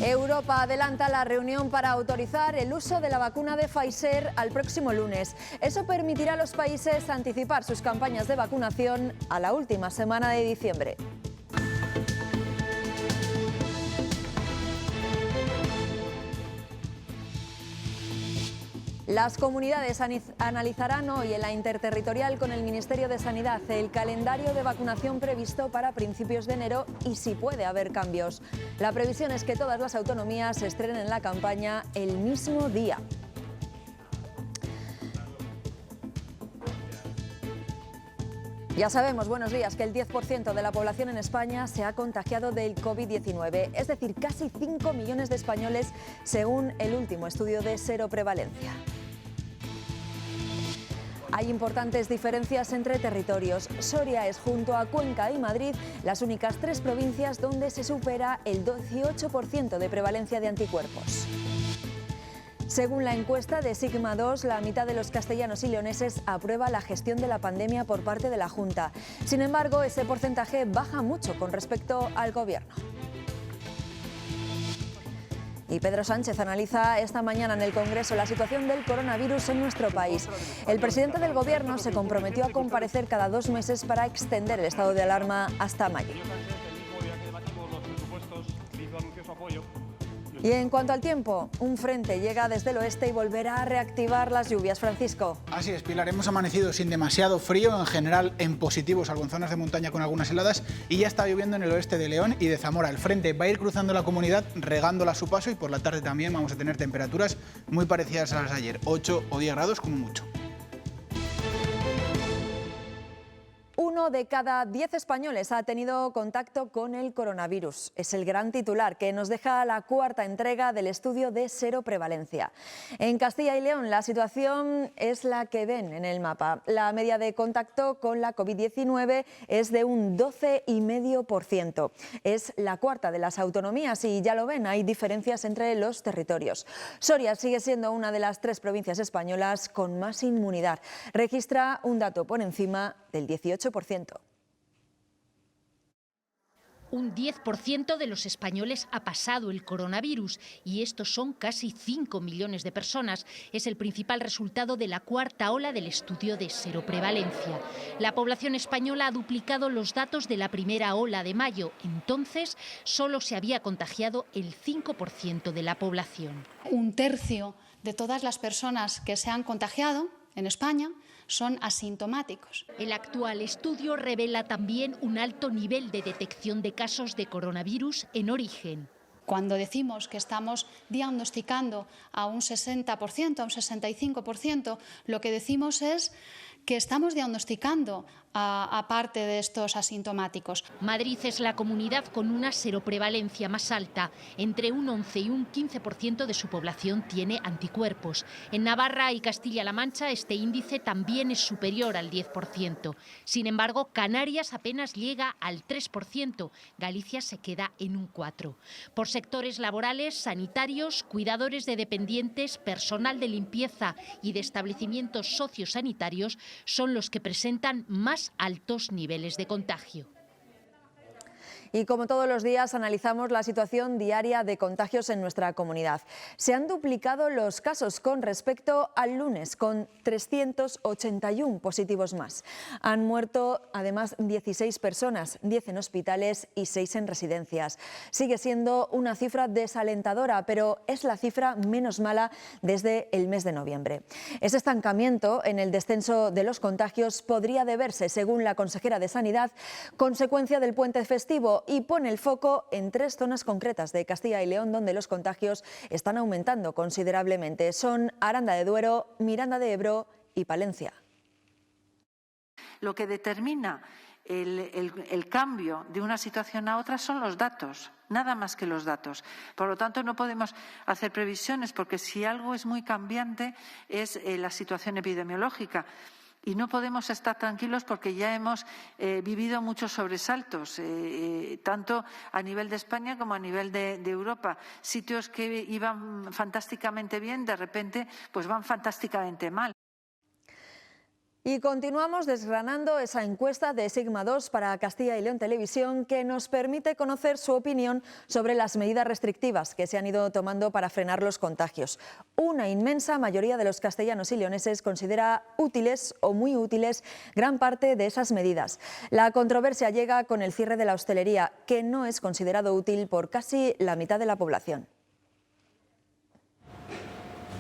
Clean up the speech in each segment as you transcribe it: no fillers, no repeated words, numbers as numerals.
Europa adelanta la reunión para autorizar el uso de la vacuna de Pfizer al próximo lunes. Eso permitirá a los países anticipar sus campañas de vacunación a la última semana de diciembre. Las comunidades analizarán hoy en la interterritorial con el Ministerio de Sanidad el calendario de vacunación previsto para principios de enero y si puede haber cambios. La previsión es que todas las autonomías se estrenen la campaña el mismo día. Ya sabemos, buenos días, que el 10% de la población en España se ha contagiado del COVID-19, es decir, casi 5 millones de españoles según el último estudio de seroprevalencia. Hay importantes diferencias entre territorios. Soria es, junto a Cuenca y Madrid, las únicas 3 provincias donde se supera el 18% de prevalencia de anticuerpos. Según la encuesta de Sigma 2, la mitad de los castellanos y leoneses aprueba la gestión de la pandemia por parte de la Junta. Sin embargo, ese porcentaje baja mucho con respecto al Gobierno. Y Pedro Sánchez analiza esta mañana en el Congreso la situación del coronavirus en nuestro país. El presidente del Gobierno se comprometió a comparecer cada 2 meses para extender el estado de alarma hasta mayo. Y en cuanto al tiempo, un frente llega desde el oeste y volverá a reactivar las lluvias. Francisco. Así es, Pilar, hemos amanecido sin demasiado frío, en general en positivo, salvo en zonas de montaña con algunas heladas, y ya está lloviendo en el oeste de León y de Zamora. El frente va a ir cruzando la comunidad, regándola a su paso, y por la tarde también vamos a tener temperaturas muy parecidas a las de ayer, 8 o 10 grados como mucho. 1 de cada 10 españoles ha tenido contacto con el coronavirus. Es el gran titular que nos deja la 4ª entrega del estudio de seroprevalencia. En Castilla y León la situación es la que ven en el mapa. La media de contacto con la COVID-19 es de un 12,5%. Es la 4ª de las autonomías y ya lo ven, hay diferencias entre los territorios. Soria sigue siendo una de las 3 provincias españolas con más inmunidad. Registra un dato por encima del 18%. Un 10% de los españoles ha pasado el coronavirus y estos son casi 5 millones de personas. Es el principal resultado de la 4ª ola del estudio de seroprevalencia. La población española ha duplicado los datos de la primera ola de mayo. Entonces, solo se había contagiado el 5% de la población. Un tercio de todas las personas que se han contagiado en España son asintomáticos. El actual estudio revela también un alto nivel de detección de casos de coronavirus en origen. Cuando decimos que estamos diagnosticando a un 60%, a un 65%, lo que decimos es que estamos diagnosticando a parte de estos asintomáticos. Madrid es la comunidad con una seroprevalencia más alta. Entre un 11 y un 15% de su población tiene anticuerpos. En Navarra y Castilla-La Mancha este índice también es superior al 10%. Sin embargo, Canarias apenas llega al 3%. Galicia se queda en un 4%. Por sectores laborales, sanitarios, cuidadores de dependientes, personal de limpieza y de establecimientos sociosanitarios son los que presentan más altos niveles de contagio. Y como todos los días analizamos la situación diaria de contagios en nuestra comunidad. Se han duplicado los casos con respecto al lunes, con 381 positivos más. Han muerto además 16 personas, 10 en hospitales y 6 en residencias. Sigue siendo una cifra desalentadora, pero es la cifra menos mala desde el mes de noviembre. Ese estancamiento en el descenso de los contagios podría deberse, según la consejera de Sanidad, consecuencia del puente festivo, y pone el foco en 3 zonas concretas de Castilla y León donde los contagios están aumentando considerablemente. Son Aranda de Duero, Miranda de Ebro y Palencia. Lo que determina el cambio de una situación a otra son los datos, nada más que los datos. Por lo tanto, no podemos hacer previsiones porque si algo es muy cambiante es la situación epidemiológica. Y no podemos estar tranquilos porque ya hemos vivido muchos sobresaltos, tanto a nivel de España como a nivel de Europa. Sitios que iban fantásticamente bien, de repente, pues van fantásticamente mal. Y continuamos desgranando esa encuesta de Sigma 2 para Castilla y León Televisión que nos permite conocer su opinión sobre las medidas restrictivas que se han ido tomando para frenar los contagios. Una inmensa mayoría de los castellanos y leoneses considera útiles o muy útiles gran parte de esas medidas. La controversia llega con el cierre de la hostelería, que no es considerado útil por casi la mitad de la población.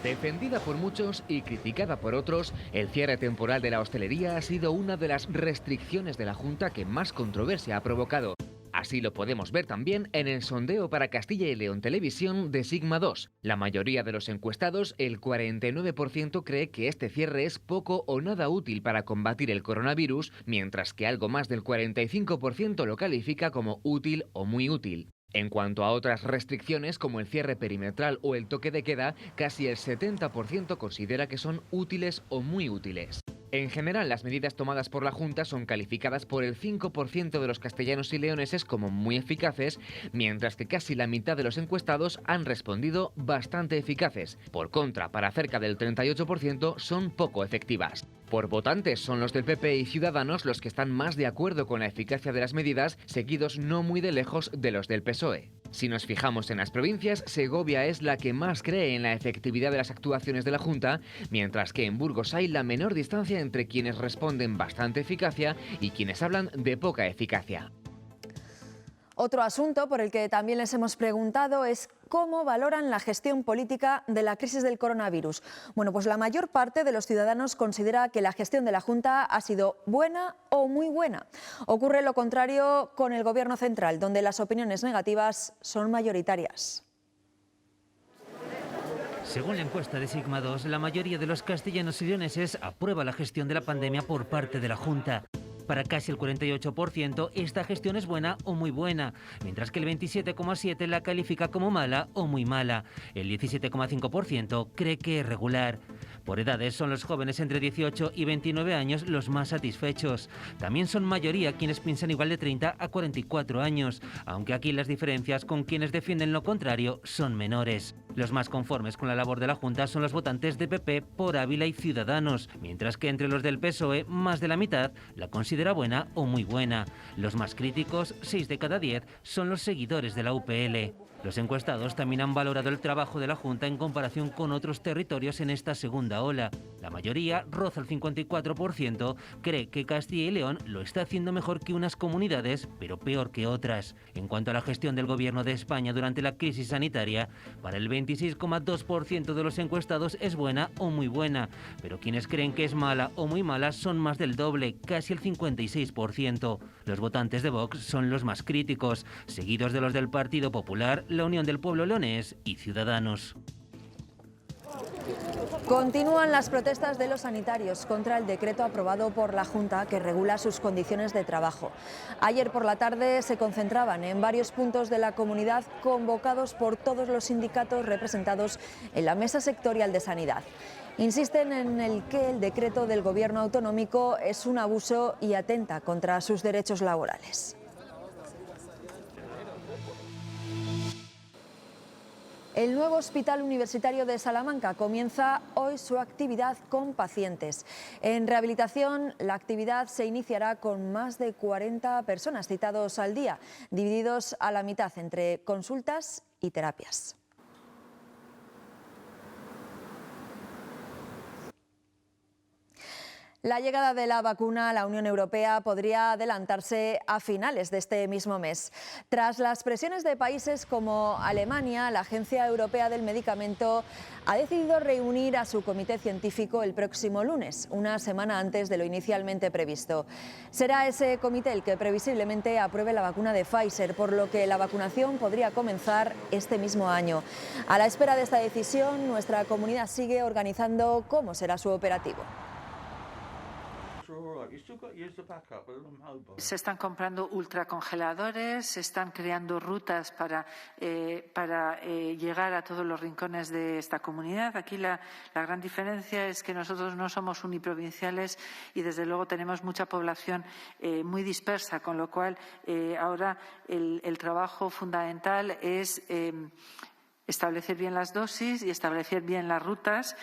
Defendida por muchos y criticada por otros, el cierre temporal de la hostelería ha sido una de las restricciones de la Junta que más controversia ha provocado. Así lo podemos ver también en el sondeo para Castilla y León Televisión de Sigma 2. La mayoría de los encuestados, el 49%, cree que este cierre es poco o nada útil para combatir el coronavirus, mientras que algo más del 45% lo califica como útil o muy útil. En cuanto a otras restricciones como el cierre perimetral o el toque de queda, casi el 70% considera que son útiles o muy útiles. En general, las medidas tomadas por la Junta son calificadas por el 5% de los castellanos y leoneses como muy eficaces, mientras que casi la mitad de los encuestados han respondido bastante eficaces. Por contra, para cerca del 38% son poco efectivas. Por votantes son los del PP y Ciudadanos los que están más de acuerdo con la eficacia de las medidas, seguidos no muy de lejos de los del PSOE. Si nos fijamos en las provincias, Segovia es la que más cree en la efectividad de las actuaciones de la Junta, mientras que en Burgos hay la menor distancia entre quienes responden bastante eficacia y quienes hablan de poca eficacia. Otro asunto por el que también les hemos preguntado es cómo valoran la gestión política de la crisis del coronavirus. Bueno, pues la mayor parte de los ciudadanos considera que la gestión de la Junta ha sido buena o muy buena. Ocurre lo contrario con el Gobierno central, donde las opiniones negativas son mayoritarias. Según la encuesta de Sigma 2, la mayoría de los castellanos y leoneses aprueba la gestión de la pandemia por parte de la Junta. Para casi el 48%, esta gestión es buena o muy buena, mientras que el 27,7% la califica como mala o muy mala. El 17,5% cree que es regular. Por edades son los jóvenes entre 18 y 29 años los más satisfechos. También son mayoría quienes piensan igual de 30 a 44 años, aunque aquí las diferencias con quienes defienden lo contrario son menores. Los más conformes con la labor de la Junta son los votantes de PP por Ávila y Ciudadanos, mientras que entre los del PSOE más de la mitad la considera buena o muy buena. Los más críticos, 6 de cada 10, son los seguidores de la UPL. Los encuestados también han valorado el trabajo de la Junta en comparación con otros territorios en esta segunda ola. La mayoría, roza el 54%, cree que Castilla y León lo está haciendo mejor que unas comunidades, pero peor que otras. En cuanto a la gestión del Gobierno de España durante la crisis sanitaria, para el 26,2% de los encuestados es buena o muy buena, pero quienes creen que es mala o muy mala son más del doble, casi el 56%. Los votantes de Vox son los más críticos, seguidos de los del Partido Popular, la Unión del Pueblo Leonés y Ciudadanos. Continúan las protestas de los sanitarios contra el decreto aprobado por la Junta que regula sus condiciones de trabajo. Ayer por la tarde se concentraban en varios puntos de la comunidad convocados por todos los sindicatos representados en la Mesa Sectorial de Sanidad. Insisten en el que el decreto del Gobierno autonómico es un abuso y atenta contra sus derechos laborales. El nuevo Hospital Universitario de Salamanca comienza hoy su actividad con pacientes. En rehabilitación, la actividad se iniciará con más de 40 personas citados al día, divididos a la mitad entre consultas y terapias. La llegada de la vacuna a la Unión Europea podría adelantarse a finales de este mismo mes. Tras las presiones de países como Alemania, la Agencia Europea del Medicamento ha decidido reunir a su comité científico el próximo lunes, una semana antes de lo inicialmente previsto. Será ese comité el que previsiblemente apruebe la vacuna de Pfizer, por lo que la vacunación podría comenzar este mismo año. A la espera de esta decisión, nuestra comunidad sigue organizando cómo será su operativo. Se están comprando ultracongeladores, se están creando rutas para llegar a todos los rincones de esta comunidad. Aquí la gran diferencia es que nosotros no somos uniprovinciales y desde luego tenemos mucha población muy dispersa, con lo cual ahora el trabajo fundamental es establecer bien las dosis y establecer bien las rutas.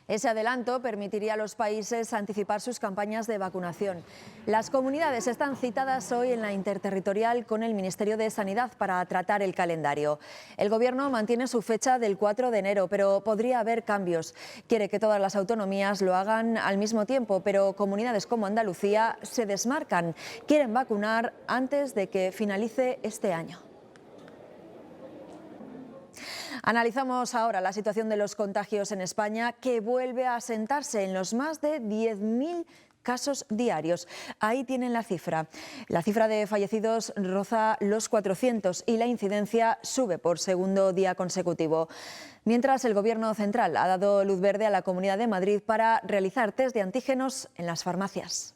Ese adelanto permitiría a los países anticipar sus campañas de vacunación. Las comunidades están citadas hoy en la interterritorial con el Ministerio de Sanidad para tratar el calendario. El Gobierno mantiene su fecha del 4 de enero, pero podría haber cambios. Quiere que todas las autonomías lo hagan al mismo tiempo, pero comunidades como Andalucía se desmarcan. Quieren vacunar antes de que finalice este año. Analizamos ahora la situación de los contagios en España, que vuelve a asentarse en los más de 10.000 casos diarios. Ahí tienen la cifra. La cifra de fallecidos roza los 400 y la incidencia sube por segundo día consecutivo. Mientras, el Gobierno central ha dado luz verde a la Comunidad de Madrid para realizar test de antígenos en las farmacias.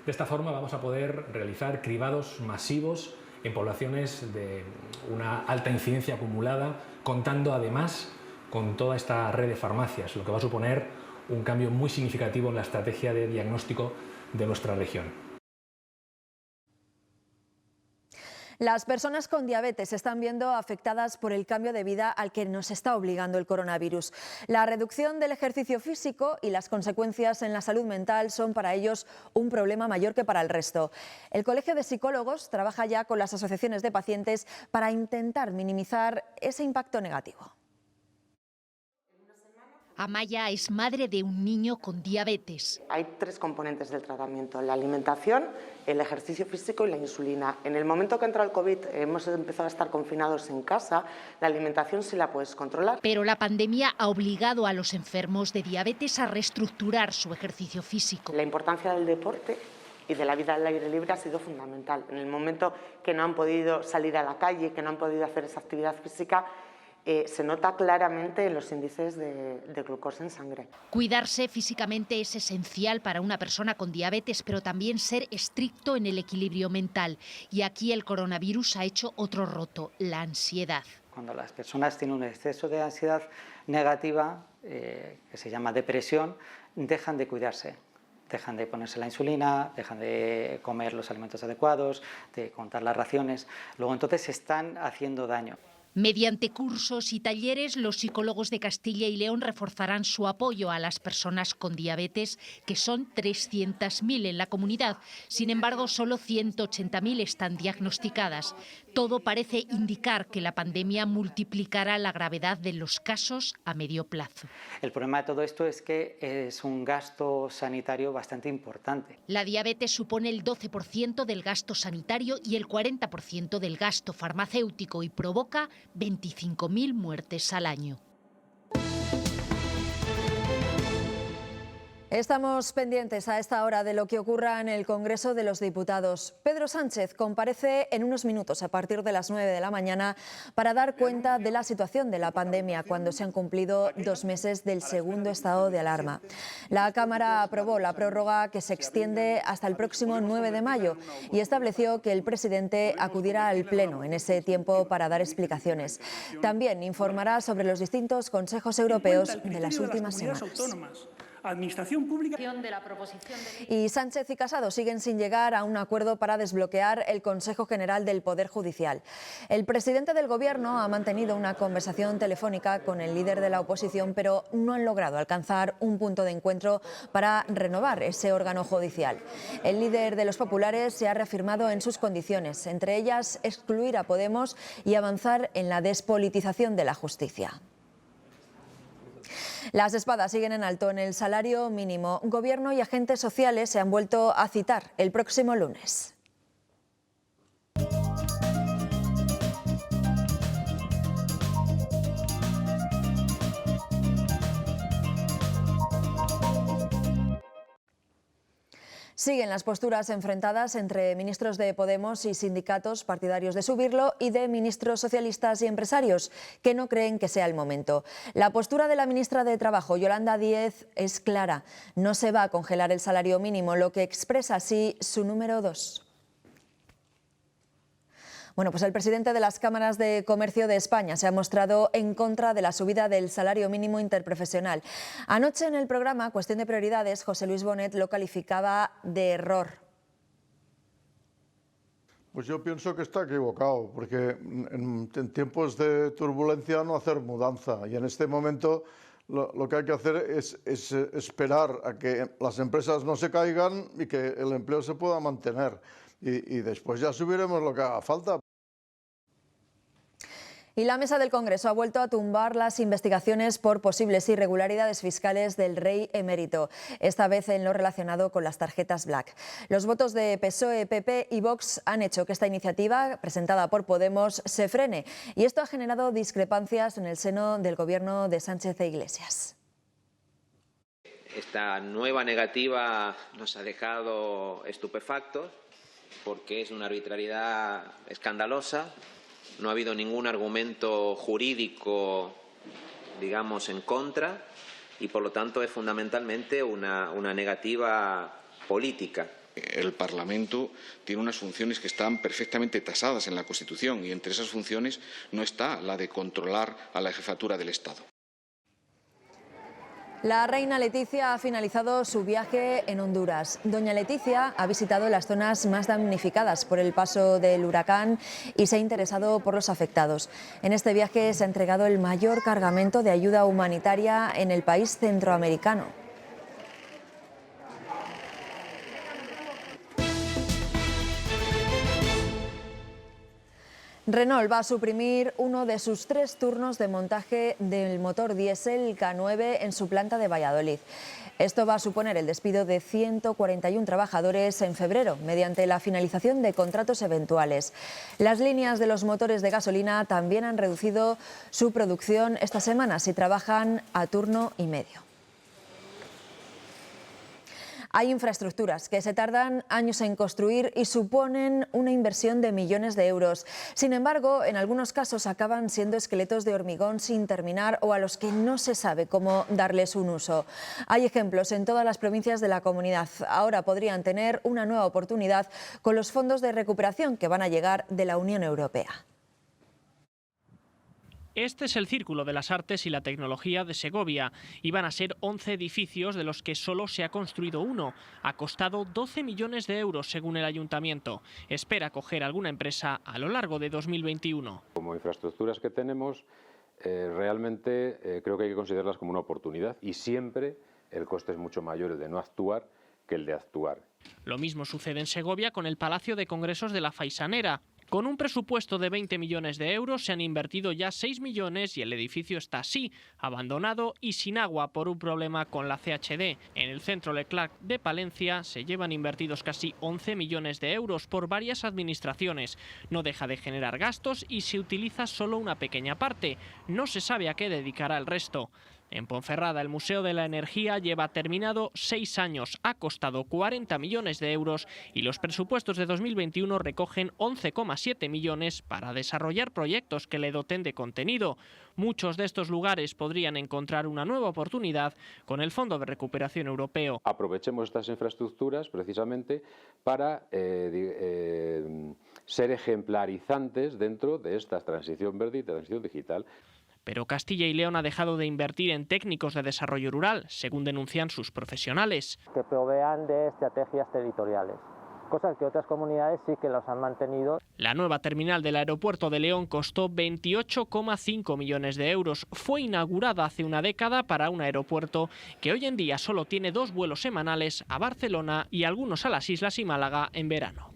De esta forma vamos a poder realizar cribados masivos en poblaciones de una alta incidencia acumulada, contando además con toda esta red de farmacias, lo que va a suponer un cambio muy significativo en la estrategia de diagnóstico de nuestra región. Las personas con diabetes se están viendo afectadas por el cambio de vida al que nos está obligando el coronavirus. La reducción del ejercicio físico y las consecuencias en la salud mental son para ellos un problema mayor que para el resto. El Colegio de Psicólogos trabaja ya con las asociaciones de pacientes para intentar minimizar ese impacto negativo. Amaya es madre de un niño con diabetes. Hay 3 componentes del tratamiento: la alimentación, el ejercicio físico y la insulina. En el momento que entra el COVID hemos empezado a estar confinados en casa, la alimentación sí la puedes controlar. Pero la pandemia ha obligado a los enfermos de diabetes a reestructurar su ejercicio físico. La importancia del deporte y de la vida al aire libre ha sido fundamental. En el momento que no han podido salir a la calle, que no han podido hacer esa actividad física, se nota claramente en los índices de glucosa en sangre. Cuidarse físicamente es esencial para una persona con diabetes, pero también ser estricto en el equilibrio mental. Y aquí el coronavirus ha hecho otro roto: la ansiedad. Cuando las personas tienen un exceso de ansiedad negativa, que se llama depresión, dejan de cuidarse. Dejan de ponerse la insulina, dejan de comer los alimentos adecuados, de contar las raciones. Luego entonces se están haciendo daño. Mediante cursos y talleres, los psicólogos de Castilla y León reforzarán su apoyo a las personas con diabetes, que son 300.000 en la comunidad. Sin embargo, solo 180.000 están diagnosticadas. Todo parece indicar que la pandemia multiplicará la gravedad de los casos a medio plazo. El problema de todo esto es que es un gasto sanitario bastante importante. La diabetes supone el 12% del gasto sanitario y el 40% del gasto farmacéutico y provoca 25.000 muertes al año. Estamos pendientes a esta hora de lo que ocurra en el Congreso de los Diputados. Pedro Sánchez comparece en unos minutos a partir de las 9 de la mañana para dar cuenta de la situación de la pandemia cuando se han cumplido 2 meses del segundo estado de alarma. La Cámara aprobó la prórroga, que se extiende hasta el próximo 9 de mayo y estableció que el presidente acudirá al Pleno en ese tiempo para dar explicaciones. También informará sobre los distintos consejos europeos de las últimas semanas. Administración pública. Y Sánchez y Casado siguen sin llegar a un acuerdo para desbloquear el Consejo General del Poder Judicial. El presidente del Gobierno ha mantenido una conversación telefónica con el líder de la oposición, pero no han logrado alcanzar un punto de encuentro para renovar ese órgano judicial. El líder de los populares se ha reafirmado en sus condiciones, entre ellas excluir a Podemos y avanzar en la despolitización de la justicia. Las espadas siguen en alto en el salario mínimo. Gobierno y agentes sociales se han vuelto a citar el próximo lunes. Siguen las posturas enfrentadas entre ministros de Podemos y sindicatos partidarios de subirlo y de ministros socialistas y empresarios que no creen que sea el momento. La postura de la ministra de Trabajo, Yolanda Díez, es clara. No se va a congelar el salario mínimo, lo que expresa así su número 2. Bueno, pues el presidente de las Cámaras de Comercio de España se ha mostrado en contra de la subida del salario mínimo interprofesional. Anoche en el programa Cuestión de Prioridades, José Luis Bonet lo calificaba de error. Pues yo pienso que está equivocado, porque en tiempos de turbulencia no hacer mudanza. Y en este momento lo que hay que hacer es esperar a que las empresas no se caigan y que el empleo se pueda mantener. Y después ya subiremos lo que haga falta. Y la Mesa del Congreso ha vuelto a tumbar las investigaciones por posibles irregularidades fiscales del rey emérito, esta vez en lo relacionado con las tarjetas Black. Los votos de PSOE, PP y Vox han hecho que esta iniciativa, presentada por Podemos, se frene. Y esto ha generado discrepancias en el seno del gobierno de Sánchez e Iglesias. Esta nueva negativa nos ha dejado estupefactos porque es una arbitrariedad escandalosa. No ha habido ningún argumento jurídico, digamos, en contra y, por lo tanto, es fundamentalmente una negativa política. El Parlamento tiene unas funciones que están perfectamente tasadas en la Constitución y entre esas funciones no está la de controlar a la jefatura del Estado. La reina Leticia ha finalizado su viaje en Honduras. Doña Leticia ha visitado las zonas más damnificadas por el paso del huracán y se ha interesado por los afectados. En este viaje se ha entregado el mayor cargamento de ayuda humanitaria en el país centroamericano. Renault va a suprimir uno de sus 3 turnos de montaje del motor diésel K9 en su planta de Valladolid. Esto va a suponer el despido de 141 trabajadores en febrero, mediante la finalización de contratos eventuales. Las líneas de los motores de gasolina también han reducido su producción esta semana si trabajan a turno y medio. Hay infraestructuras que se tardan años en construir y suponen una inversión de millones de euros. Sin embargo, en algunos casos acaban siendo esqueletos de hormigón sin terminar o a los que no se sabe cómo darles un uso. Hay ejemplos en todas las provincias de la comunidad. Ahora podrían tener una nueva oportunidad con los fondos de recuperación que van a llegar de la Unión Europea. Este es el Círculo de las Artes y la Tecnología de Segovia. Y van a ser 11 edificios de los que solo se ha construido uno. Ha costado 12 millones de euros según el ayuntamiento. Espera acoger alguna empresa a lo largo de 2021. Como infraestructuras que tenemos, realmente creo que hay que considerarlas como una oportunidad y siempre el coste es mucho mayor el de no actuar que el de actuar. Lo mismo sucede en Segovia con el Palacio de Congresos de la Faisanera. Con un presupuesto de 20 millones de euros se han invertido ya 6 millones y el edificio está así, abandonado y sin agua por un problema con la CHD. En el centro Leclerc de Palencia se llevan invertidos casi 11 millones de euros por varias administraciones. No deja de generar gastos y se utiliza solo una pequeña parte. No se sabe a qué dedicará el resto. En Ponferrada, el Museo de la Energía lleva terminado 6 años, ha costado 40 millones de euros y los presupuestos de 2021 recogen 11,7 millones para desarrollar proyectos que le doten de contenido. Muchos de estos lugares podrían encontrar una nueva oportunidad con el Fondo de Recuperación Europeo. Aprovechemos estas infraestructuras precisamente para ser ejemplarizantes dentro de esta transición verde y transición digital. Pero Castilla y León ha dejado de invertir en técnicos de desarrollo rural, según denuncian sus profesionales. Que provean de estrategias territoriales, cosas que otras comunidades sí que los han mantenido. La nueva terminal del aeropuerto de León costó 28,5 millones de euros. Fue inaugurada hace una década para un aeropuerto que hoy en día solo tiene 2 vuelos semanales a Barcelona y algunos a las islas y Málaga en verano.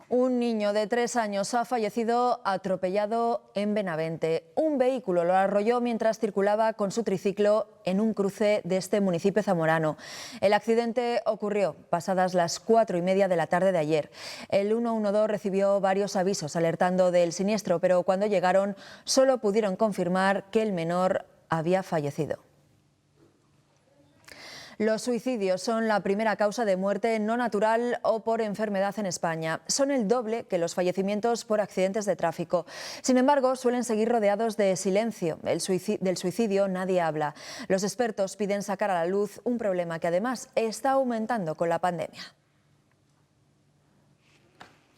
Un niño de 3 años ha fallecido atropellado en Benavente. Un vehículo lo arrolló mientras circulaba con su triciclo en un cruce de este municipio zamorano. El accidente ocurrió pasadas las 4:30 de la tarde de ayer. El 112 recibió varios avisos alertando del siniestro, pero cuando llegaron solo pudieron confirmar que el menor había fallecido. Los suicidios son la primera causa de muerte no natural o por enfermedad en España. Son el doble que los fallecimientos por accidentes de tráfico. Sin embargo, suelen seguir rodeados de silencio. Del suicidio nadie habla. Los expertos piden sacar a la luz un problema que además está aumentando con la pandemia.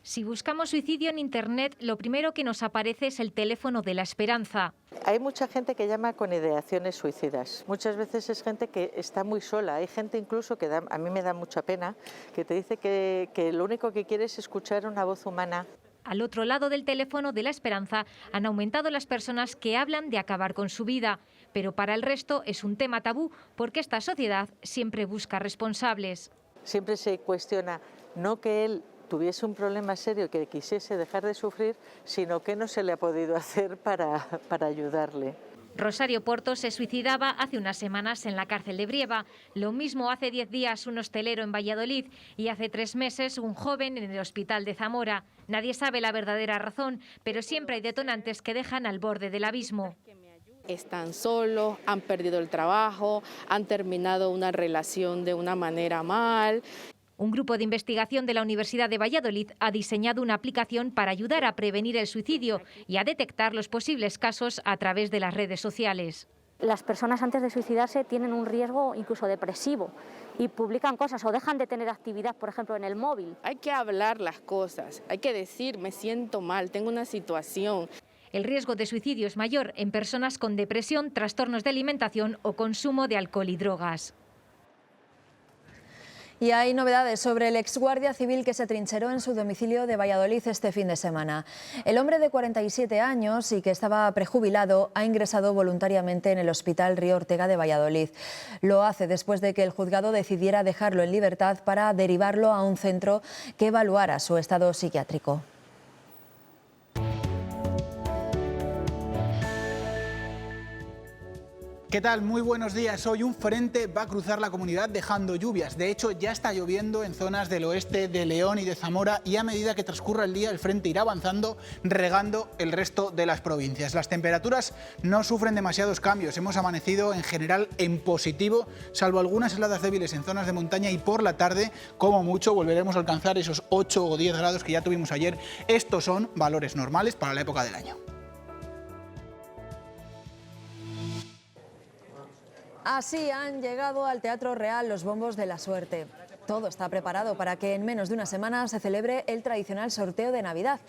Si buscamos suicidio en Internet, lo primero que nos aparece es el teléfono de la esperanza. Hay mucha gente que llama con ideaciones suicidas. Muchas veces es gente que está muy sola. Hay gente incluso que a mí me da mucha pena, que te dice que lo único que quiere es escuchar una voz humana. Al otro lado del teléfono de la esperanza han aumentado las personas que hablan de acabar con su vida. Pero para el resto es un tema tabú porque esta sociedad siempre busca responsables. Siempre se cuestiona, no que él tuviese un problema serio que quisiese dejar de sufrir, sino que no se le ha podido hacer para ayudarle. Rosario Porto se suicidaba hace unas semanas en la cárcel de Brieva. Lo mismo hace 10 días un hostelero en Valladolid y hace 3 meses un joven en el hospital de Zamora. Nadie sabe la verdadera razón, pero siempre hay detonantes que dejan al borde del abismo. Están solos, han perdido el trabajo, han terminado una relación de una manera mal. Un grupo de investigación de la Universidad de Valladolid ha diseñado una aplicación para ayudar a prevenir el suicidio y a detectar los posibles casos a través de las redes sociales. Las personas antes de suicidarse tienen un riesgo incluso depresivo y publican cosas o dejan de tener actividad, por ejemplo, en el móvil. Hay que hablar las cosas, hay que decir, me siento mal, tengo una situación. El riesgo de suicidio es mayor en personas con depresión, trastornos de alimentación o consumo de alcohol y drogas. Y hay novedades sobre el exguardia civil que se trincheró en su domicilio de Valladolid este fin de semana. El hombre de 47 años y que estaba prejubilado ha ingresado voluntariamente en el Hospital Río Ortega de Valladolid. Lo hace después de que el juzgado decidiera dejarlo en libertad para derivarlo a un centro que evaluara su estado psiquiátrico. ¿Qué tal? Muy buenos días. Hoy un frente va a cruzar la comunidad dejando lluvias. De hecho, ya está lloviendo en zonas del oeste de León y de Zamora y a medida que transcurra el día el frente irá avanzando, regando el resto de las provincias. Las temperaturas no sufren demasiados cambios. Hemos amanecido en general en positivo, salvo algunas heladas débiles en zonas de montaña y por la tarde, como mucho, volveremos a alcanzar esos 8 o 10 grados que ya tuvimos ayer. Estos son valores normales para la época del año. Así han llegado al Teatro Real los bombos de la suerte. Todo está preparado para que en menos de una semana se celebre el tradicional sorteo de Navidad.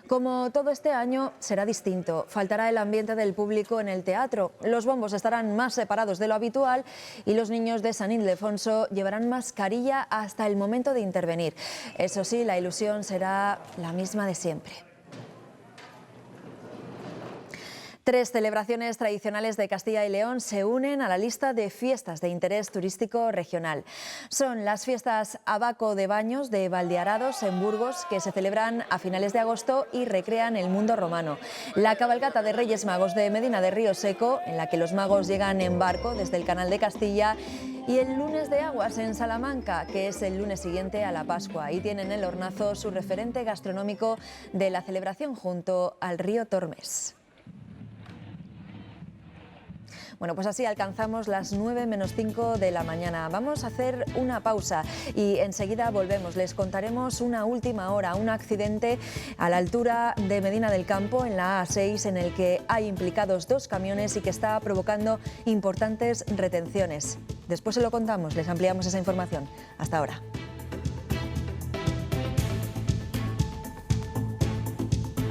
Como todo este año será distinto, faltará el ambiente del público en el teatro. Los bombos estarán más separados de lo habitual y los niños de San Ildefonso llevarán mascarilla hasta el momento de intervenir. Eso sí, la ilusión será la misma de siempre. 3 celebraciones tradicionales de Castilla y León se unen a la lista de fiestas de interés turístico regional. Son las fiestas Abaco de Baños de Valdearados en Burgos, que se celebran a finales de agosto y recrean el mundo romano. La cabalgata de Reyes Magos de Medina de Río Seco, en la que los magos llegan en barco desde el Canal de Castilla. Y el lunes de Aguas en Salamanca, que es el lunes siguiente a la Pascua. Y tienen en el Hornazo su referente gastronómico de la celebración junto al río Tormes. Bueno, pues así alcanzamos las 9 menos 5 de la mañana. Vamos a hacer una pausa y enseguida volvemos. Les contaremos una última hora, un accidente a la altura de Medina del Campo, en la A6, en el que hay implicados 2 camiones y que está provocando importantes retenciones. Después se lo contamos, les ampliamos esa información. Hasta ahora.